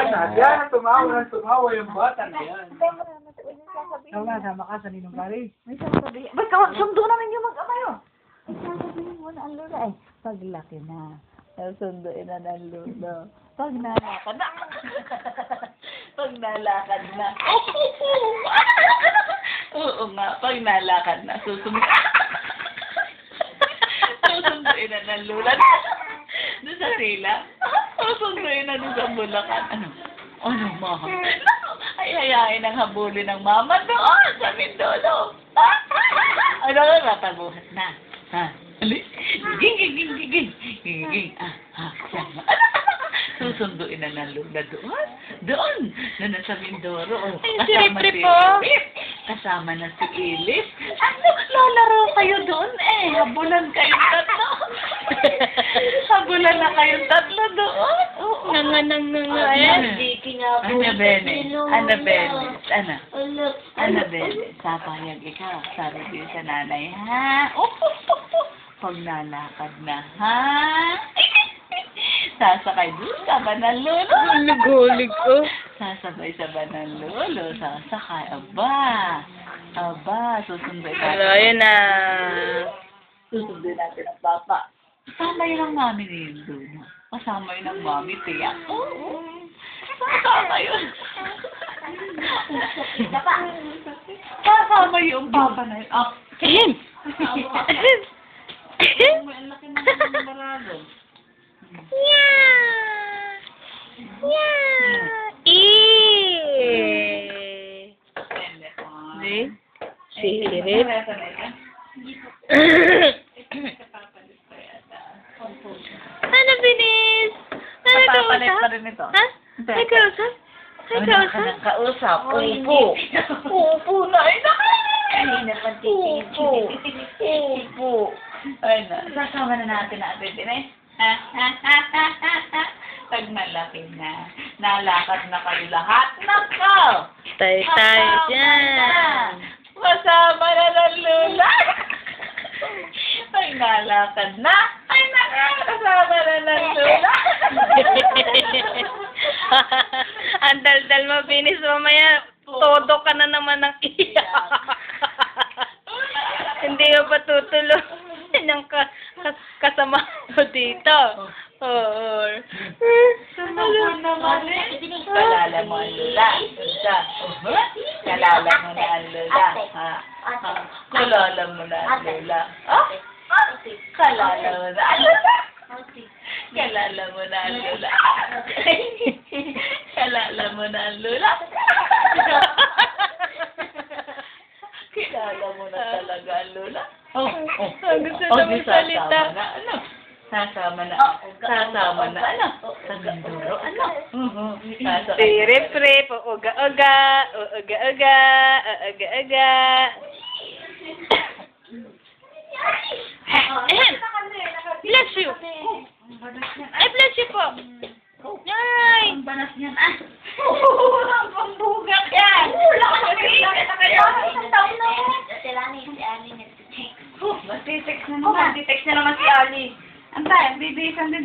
Yan, tumawa yung bata na yan. Wala, sama ka sa Ninong Pari. May sasabihin. Ba't ka, sundo namin yung mag-ama yun. May sasabihin mo na ang lula. Ay, paglaki na. Sunduin na ng lula. Pag nalakad na. Pag nalakad na. Oo nga, pag nalakad na. Susunduin na ng lula. Doon sa sila. Susunduin na doon sa Bulacan. Ano, mahal? Ay, hayain ang habulin ng mama doon sa Mindolo. Ano nga, matabuhat na. Ha? Ali? Giging. Sama. Susunduin na ng lula doon. Doon. Na nasa Mindoro. Kasama si Rip. Kasama na si Ilis. Lalaro kayo doon eh. Habulan kayong tatlo. Habulan na kayong tatlo doon. Ana Bene, sapayag ikaw, sabi din sa nanay, ha? Pag nalakad na, ha? Sasakay doon sa Banang Lolo. Gulig ko. Sasabay sa Banang Lolo, sasakay, aba, susunduin natin. Hello, yun na. Susunduin natin ang papa. Kasama yun ang mami ni Luna. Kasama yun ang mami, tiyak. Oo. Kasama yun. Kasama yung papa na yun. Ahem! Ang laki ng barado. Sirit. Ano, Binis? Ano Papalit kausap? pa rin ito. Ha? Ay, kausap? Ay, kausap? Kausap. Upo na. Ay, Upo. Ay na. Sasama na natin Binis. Pag malaki na, nalakad na kayo lahat. Nakaw! Tay dyan. Masama na ng lula. Pag nalakad na, ay nakakasama na ng lula. Ang daldal mo, Binis. Mamaya, todo ka na naman ng iyak. Hindi ka pa tutuloy ng kasama mo dito. Oo. Sumagot naman eh. Kalala mo ang lula. Kalala mo na ang lula. Kalala mo na ang lula. Kalala mo na ang lula. Kalala mo na ang lula. Kalala mo na ang lula. Kilala mo na talaga ang lula. Ang gusto na magsalita. Sasama na. Ano? Sa Mindoro. Ano? Rip, uga-uga. Bless you. Ay, bless you po. Ay. Ang banas niyan. Ang pambugak yan. Matitext na naman. Matitext na naman si Ali. Ang tayo, bibisan din.